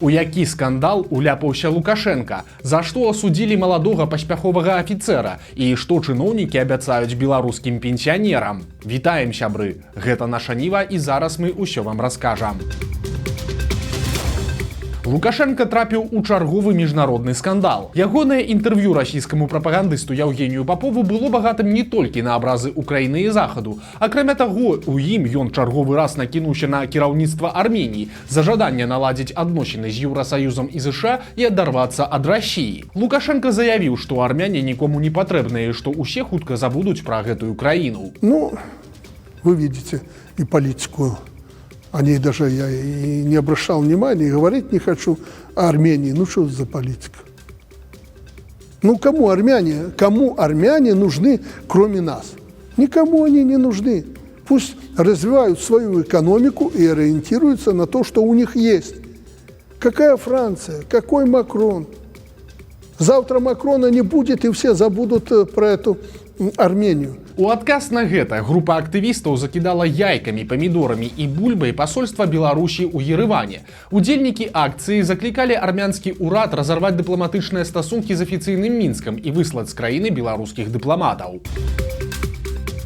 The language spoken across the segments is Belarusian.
У які скандал уляпаўся Лукашенко? За што асудзілі маладога паспяховага афіцэра? І што чыноўнікі абяцаюць беларускім пенсіянерам? Вітаем, сябры! Гэта наша Ніва, і зараз мы ўсё вам раскажам. Лукашенко трапіў у чарговы міжнародны скандал. Ягонае інтэрв'ю расійскаму прапагандысту Яўгенію Папову было багатым не толькі на абразы Украіны і Захаду. Акрамя таго, у ім ён чарговы раз накінуўся на кіраўніцтва Арменіі за жаданне наладзіць адносіны з Еўрасаюзам і ЗША і адарвацца ад Расіі. Лукашенко заявіў, што армяне нікому не патрэбныя і што ўсе хутка забудуць пра гэтую краіну. Вы видите и политику. О ней даже я и не обращал внимания, и говорить не хочу о Армении. Ну что за политика? Кому армяне нужны, кроме нас? Никому они не нужны. Пусть развивают свою экономику и ориентируются на то, что у них есть. Какая Франция? Какой Макрон? Завтра Макрона не будет, и все забудут про эту Армению. У адказ на гэта група актывістаў закідала яйкамі, памідорамі і бульбай пасольства Беларусі ў Ереване. Удзельнікі акцыі заклікалі армянскі ўрад разарваць дыпламатычныя стасункі з афіцыйным Мінскам і выслаць з краіны беларускіх дыпламатаў.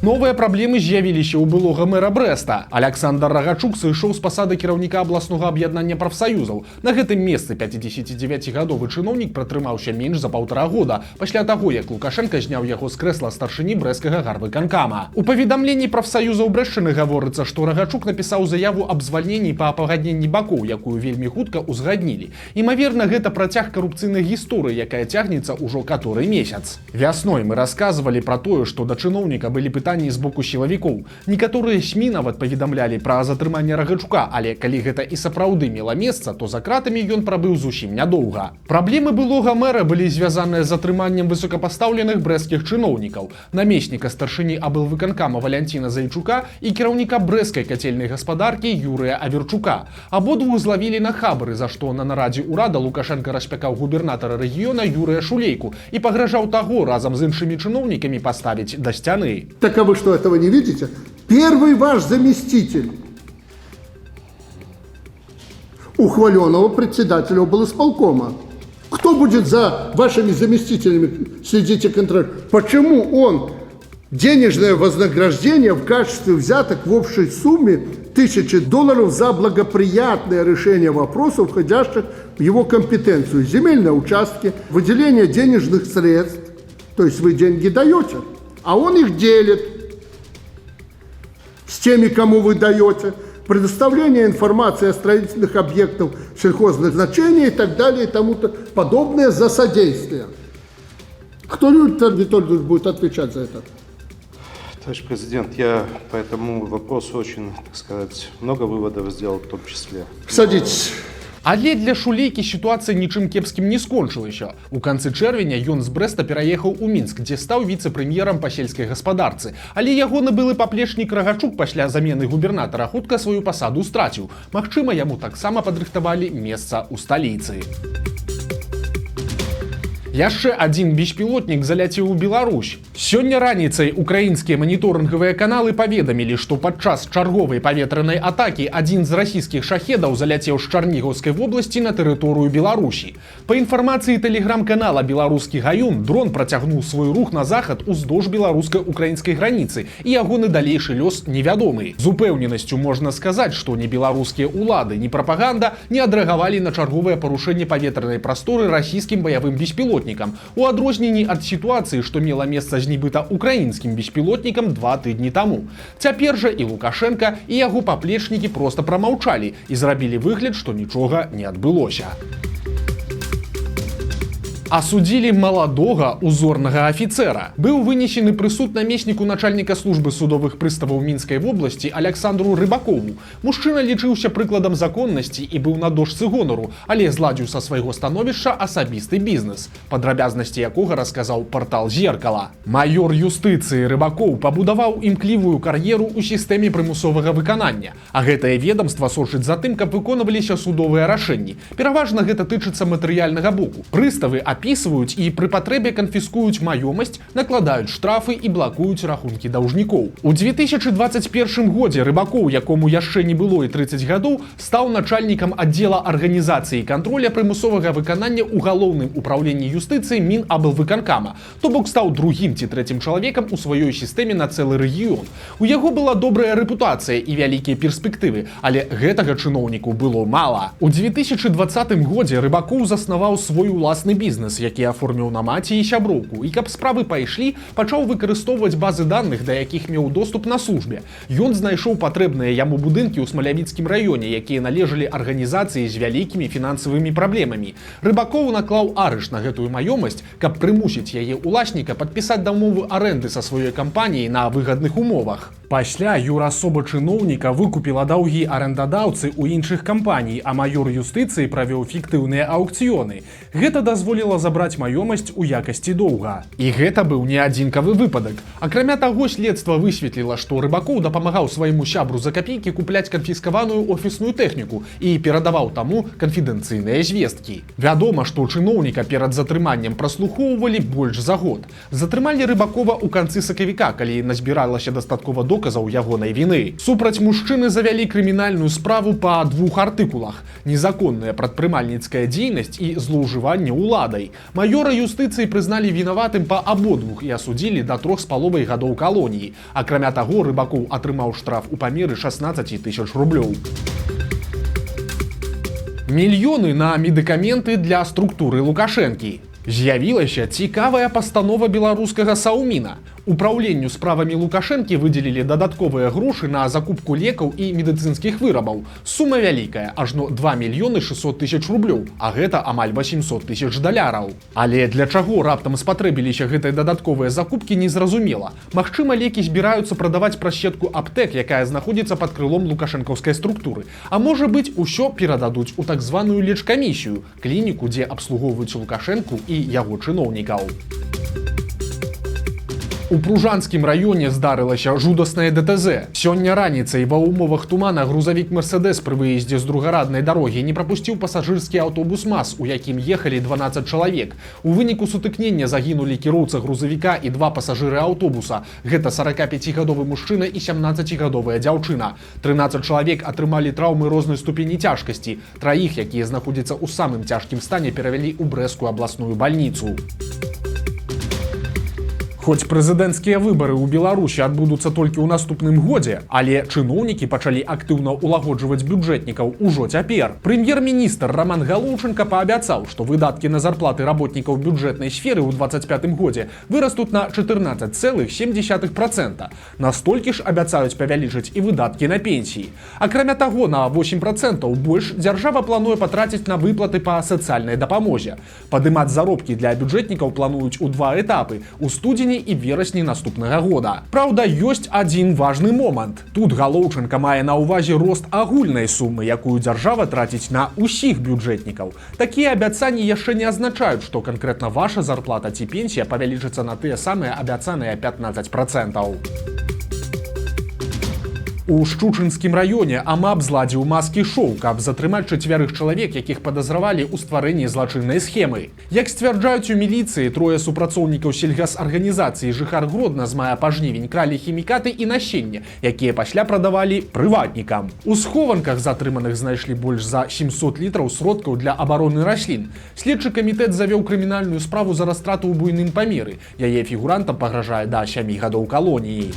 Новыя праблемы з'явіліся ў былога мэра Брэста. Аляксандр Рагачук сышоў з пасады кіраўніка абласнога аб'яднання прафсаюзаў. На гэтым месцы 59-гадовы чыноўнік пратрымаўся менш за 1,5 года, пасля таго, як Лукашенко зняў яго з крэсла старшыні брэсцкага гарвыканкама. У паведамленні прафсаюзаў Брэшчыны гаворыцца, што Рагачук напісаў заяву аб звальненні па апагадненні бакоў, якую вельмі хутка ўзгаднілі. Імаверна, гэта працяг карупцыйнай гісторыі, якая цягнецца ўжо каторы месяц. Вясной мы расказвалі пра тое, што да чыноўніка былі пытанні з боку сілавікоў. Некаторыя СМІ нават паведамлялі пра затрыманне Рагачука, але калі гэта і сапраўды мела месца, то за кратамі ён прабыў зусім нядоўга. Праблемы былога мэра былі звязаныя з затрыманнем высокапастаўленых брэсцкіх чыноўнікаў, намесніка старшыні аблвыканкама Валянціна Зайчука і кіраўніка брэсцкай кацельнай гаспадаркі Юрыя Аверчука. Абодвух злавілі на хабары, за што на нарадзе ўрада Лукашенко распякаў губернатара рэгіёна Юрыя Шулейку і пагражаў таго разам з іншымі чыноўнікамі паставіць да сцяны. Так а вы что, этого не видите? Первый ваш заместитель ухваленного председателя облсполкома. Кто будет за вашими заместителями следить и контролировать? Почему он денежное вознаграждение в качестве взяток в общей сумме $1000 за благоприятное решение вопросов, входящих в его компетенцию? Земельные участки, выделение денежных средств. То есть вы деньги даете, а он их делит с теми, кому вы даете, предоставление информации о строительных объектах сельхозназначения и так далее и тому подобное за содействие. Кто, Юрий Витальевич, будет отвечать за это? Товарищ президент, я по этому вопросу очень, так сказать, много выводов сделал в том числе. Садитесь. Але для Шулейкі сітуацыя нічым кепскім не скончылася. У канцы чэрвеня ён з Брэста пераехаў у Мінск, дзе стаў віцэ-прэм'ерам па сельскай гаспадарцы. Але ягоны былы паплечнік Рагачук пасля замены губернатара хутка сваю пасаду страціў. Магчыма, яму таксама падрыхтавалі месца ў сталіцы. Яшчэ адзін беспілотнік заляцеў у Беларусь. Сёння раніцай украінскія маніторынгавыя каналы паведамілі, што падчас чарговай паветранай атакі адзін з расійскіх шахедаў заляцеў з Чарнігаўскай вобласці на тэрыторыю Беларусі. Па інфармацыі тэлеграм-канала «Беларускі гаюн», дрон працягнуў свой рух на захад уздоўж беларуска-украінскай граніцы, і ягоны далейшы лёс невядомы. З упэўненасцю можна сказаць, што ні беларускія ўлады, ні прапаганда не адрэагавалі на чарговае парушэнне паветранай прасторы расійскім баявым беспілотнікам. У адрозненні ад сітуацыі, што мела месца з нібыта украінскім беспілотнікам 2 тыдні таму. Цяпер жа і Лукашенко, і яго паплечнікі проста прамаўчалі і зрабілі выгляд, што нічога не адбылося. Асудзілі маладога узорнага афіцэра. Быў вынесены прысуд намесніку начальніка службы судовых прыставаў Мінскай вобласці Аляксандру Рыбакову. Мужчына лічыўся прыкладам законнасці і быў на дошцы гонару, але зладзіў са свайго становішча асабісты бізнес, падрабязнасці якога расказаў партал «Зеркала». Маёр юстыцыі Рыбакоў пабудаваў імклівую кар'еру ў сістэме прымусовага выканання, а гэтае ведамства сочыць за тым, каб выконваліся судовыя рашэнні. Пераважна гэта тычыцца матэрыяльнага боку. Прыставы адпісваюць і пры патрэбе канфіскуюць маёмасць, накладаюць штрафы і блакуюць рахункі даўжнікоў. У 2021 годзе Рыбакоў, якому яшчэ не было і 30 гадоў, стаў начальнікам аддзела арганізацыі і кантроля прымусовага выканання ў галоўным управленні юстыцыі Мінаблвыканкама, то бок стаў другім ці трэцім чалавекам у сваёй сістэме на цэлы рэгіён. У яго была добрая рэпутацыя і вялікія перспектывы, але гэтага чыноўніку было мала. У 2020 годзе Рыбакоў заснаваў свой уласны бізнес, які аформіў на маці і сяброўку, і каб справы пайшлі, пачаў выкарыстоўваць базы даных, да якіх меў доступ на службе. Ён знайшоў патрэбныя яму будынкі ў Смалявіцкім раёне, якія належалі арганізацыі з вялікімі фінансавымі праблемамі. Рыбакоў наклаў арыш на гэтую маёмасць, каб прымусіць яе уласніка падпісаць дамову арэнды са сваёй кампаніяй на выгадных умовах. Пасля юрасоба чыноўніка выкупіла даўгі арэндадаўцы ў іншых кампаній, а маёр юстыцыі правёў фіктыўныя аўкцыёны. Гэта дазволіла забраць маёмасць у якасці доўга. І гэта быў не адзінкавы выпадак. Акрамя таго, следства высветліла, што Рыбакоў дапамагаў свайму сябру за капейкі купляць канфіскаваную офісную тэхніку і перадаваў таму канфідэнцыйныя звесткі. Вядома, што чыноўніка перад затрыманнем праслухоўвалі больш за год. Затрымалі Рыбакова ў канцы сакавіка, калі назбіралася дастаткова доказаў ягонай віны. Супраць мужчыны завялі крымінальную справу па 2 артыкулах: незаконная прадпрымальніцкая дзейнасць і злоўжыванне ўладай. Маёра юстыцыі прызналі вінаватым па абодвух і асудзілі да 3,5 гадоў калоніі. Акрамя таго, Рыбакоў атрымаў штраф у памеры 16 000 рублёў. Мільёны на медыкаменты для структуры Лукашэнкі. З'явілася цікавая пастанова беларускага Саўміна. Упраўленню справамі Лукашэнкі выдзелілі дадатковыя грошы на закупку лекаў і медыцынскіх вырабаў. Сума вялікая, ажно 2 600 000 рублёў, а гэта амаль 800 000 даляраў. Але для чаго раптам спатрэбіліся гэтыя дадатковыя закупкі, незразумела. Магчыма, лекі збіраюцца прадаваць праз сетку аптэк, якая знаходзіцца пад крылом лукашэнкаўскай структуры. А можа быць, усё перададуць у так званую лечкамісію, клініку, дзе абслугоўваюць Лукашэнку і яго чыноўнікаў. У Пружанскім раёне здарылася жудаснае ДТЗ. Сёння раніцай ва ўмовах тумана грузавік «Мерседес» пры выездзе з другараднай дарогі не прапусціў пасажырскі аўтобус МАЗ, у якім ехалі 12 чалавек. У выніку сутыкнення загінулі кіроўца грузавіка і 2 пасажыры аўтобуса. Гэта 45-гадовы мужчына і 17-гадовая дзяўчына. 13 чалавек атрымалі траўмы рознай ступені цяжкасці. 3, якія знаходзяцца ў самым цяжкім стане, перавялі ў Брэсцкую абласную бальніцу. Хоць прэзідэнцкія выбары ў Беларусі адбудуцца толькі ў наступным годзе, але чыноўнікі пачалі актыўна ўлагоджваць бюджэтнікаў ужо цяпер. Прэм'ер-міністр Роман Галоўчынка паабяцаў, што выдаткі на зарплаты работнікаў бюджэтнай сферы ў 2025 годзе вырастуць на 14,7%. Настолькі ж абяцаюць павялічыць і выдаткі на пенсіі. Акрамя таго, на 8% больш дзяржава плануе патраціць на выплаты па сацыяльнай дапамозе. Падымаць заробкі для бюджэтнікаў плануюць у 2 этапы – у студзені і верасні наступнага года. Праўда, ёсць адзін важны момант. Тут Галоўчынка мае на ўвазе рост агульнай сумы, якую дзяржава траціць на ўсіх бюджэтнікаў. Такія абяцанні яшчэ не азначаюць, што канкрэтна ваша зарплата ці пенсія павялічыцца на тыя самыя абяцаныя 15%. У Шчучынскім раёне АМАП зладзіў маскі-шоу, каб затрымаць 4 чалавек, якіх падазравалі ў стварэнні злачыннай схемы. Як сцвярджаюць у міліцыі, 3 супрацоўнікаў сельгасарганізацыі жыхар Гродна з мая па жнівень кралі хімікаты і насенне, якія пасля прадавалі прыватнікам. У схованках затрыманых знайшлі больш за 700 літраў сродкаў для абароны раслін. Следчы камітэт завёў крымінальную справу за растрату ў буйным памеры. Яе фігурантам пагражае да 7 гадоў калоніі.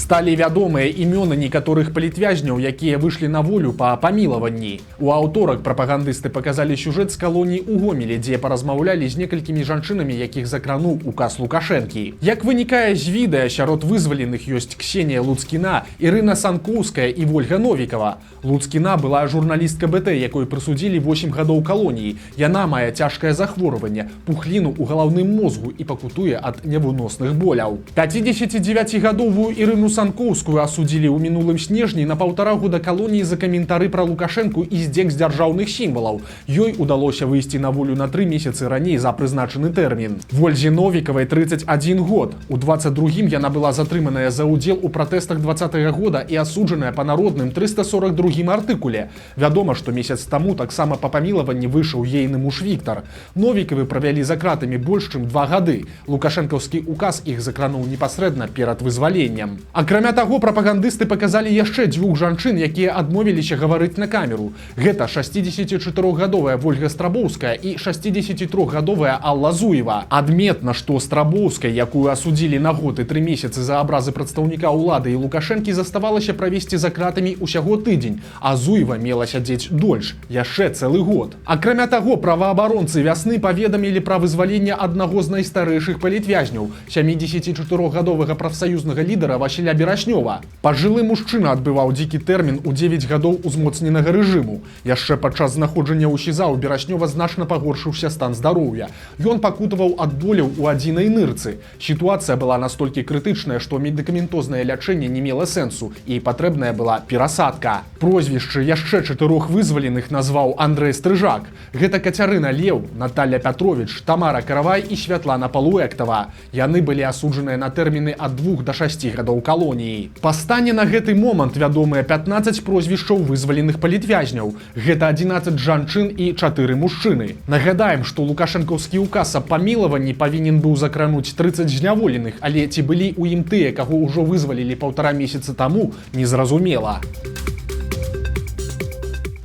Сталі вядомыя імёны некаторых палітвязняў, якія выйшлі на волю па памілаванні. У аўторак прапагандысты паказалі сюжэт з калоніі ў Гомелі, дзе паразмаўлялі з некалькімі жанчынамі, якіх закрануў указ Лукашэнкі. Як вынікае з відэа, сярод вызваленых ёсць Ксенія Луцкіна, Ірына Санкоўская і Вольга Новікава. Луцкіна была журналістка БТ, якой прысудзілі 8 гадоў калоніі. Яна мае цяжкае захворванне, пухліну ў галаўным мозгу і пакутуе ад невыносных боляў. 59-гадовую Ірыну Санкоўскую асудзілі ў мінулым снежні на 1,5 года калоніі за каментары пра Лукашэнку і здзек з дзяржаўных сімвалаў. Ёй удалося выйсці на волю на 3 месяцы раней за прызначаны тэрмін. Вользе Новікавай 31 год. У 22-м яна была затрыманая за ўдзел у пратэстах 20-го года і асуджаная па народным 342-м артыкуле. Вядома, што месяц таму таксама па памілаванні выйшаў ейны муж Віктар. Новікавы правялі за кратамі больш чым 2 гады. Лукашэнкаўскі указ іх закрануў непасрэдна перад вызваленнем. Акрамя таго, прапагандысты паказалі яшчэ 2 жанчын, якія адмовіліся гаварыць на камеру. Гэта 64-гадовая Вольга Страбоўская і 63-гадовая Алла Зуева. Адметна, што Страбоўскай, якую асудзілі на год і 3 месяцы за абразы прадстаўніка ўлады і Лукашэнкі, заставалася правесці за кратамі ўсяго тыдзень, а Зуева мела сядзець дольш, яшчэ цэлы год. Акрамя таго, праваабаронцы вясны паведамілі пра вызваленне аднаго з найстарэйшых палітвязняў, 74-гадовага прафсаюзнага лідара Васіля Берашнёва. Пажылы мужчына адбываў дзікі тэрмін у 9 гадоў узмоцненага рэжыму. Яшчэ падчас знаходжання ў СІЗА ў Берашнёва значна пагоршыўся стан здароўя. Ён пакутаваў ад боляў у адзінай нырцы. Сітуацыя была настолькі крытычная, што медыкаментознае лячэнне не мела сэнсу і патрэбная была перасадка. Прозвішчы яшчэ 4 вызваленых назваў Андрэй Стрыжак. Гэта Кацярына Леў, Наталья Пятрович, Тамара Каравай і Святлана Палуэктава. Яны былі асуджаныя на тэрміны ад 2 до 6 гадоў калоніі. Па стане на гэты момант вядомыя 15 прозвішчаў вызваленых палітвязняў. Гэта 11 жанчын і 4 мужчыны. Нагадаем, што лукашэнкаўскі указ аб памілаванні павінен быў закрануць 30 зняволеных, але ці былі ў ім тыя, каго ўжо вызвалілі 1,5 месяца таму, незразумела.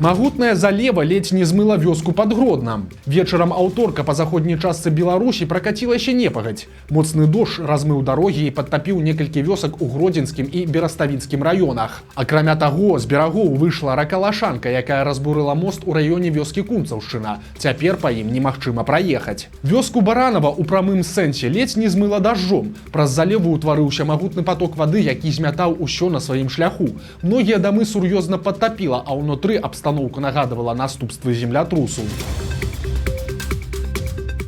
Магутная залева ледзь не змыла вёску пад Гроднам. Вечарам аўторка па заходняй частцы Беларусі пракацілася непагадзь. Моцны дождж размыў дарогі і падтапіў некалькі вёсак у Гродзенскім і Бераставіцкім раёнах. Акрамя таго, з берагоў выйшла рака Лашанка, якая разбурыла мост у раёне вёскі Кунцаўшчына. Цяпер па ім немагчыма праехаць. Вёску Баранава ў прамым сэнсе ледзь не змыла дажджом. Праз залеву ўтварыўся магутны паток вады, які змятаў усё на сваім шляху. Многія дамы сур'ёзна падтапіла, а ўнутры абстаноўка нагадывала наступствы землятрусу.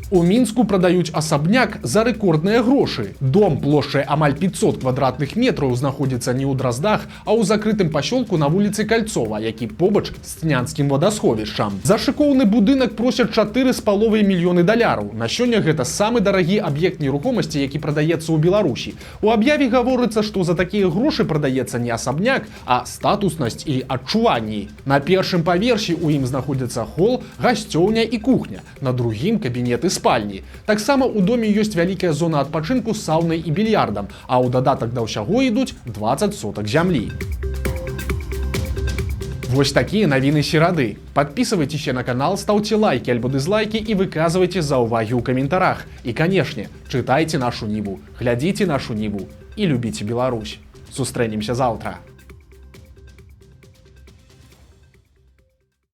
У Мінску прадаюць асабняк за рэкордныя грошы. Дом плошчай амаль 500 квадратных метраў знаходзіцца не ў Драздах, а ў закрытым пасёлку на вуліцы Кальцова, які побач з Цнянскім вадасховішчам. За шыкоўны будынак просяць $4,5 мільёны. На сёння гэта самы дарагі аб'ект нерухомасці, які прадаецца ў Беларусі. У аб'яве гаворыцца, што за такія грошы прадаецца не асабняк, а статуснасць і адчуванні. На першым паверсе ў ім знаходзяцца хол, гасцёўня і кухня, на другім кабінеты спальні. Таксама ў доме ёсць вялікая зона адпачынку з саунай і більярдам, а ў дадатак да ўсяго ідуць 20 сотак зямлі. Вось такія навіны серады. Падпісывайцеся на канал, стаўце лайкі альбо дызлайкі і выказвайце заўвагі ў каментарах. І, канешне, чытайце нашу Ніву, глядзіце нашу Ніву і любіце Беларусь. Сустрэнемся заўтра.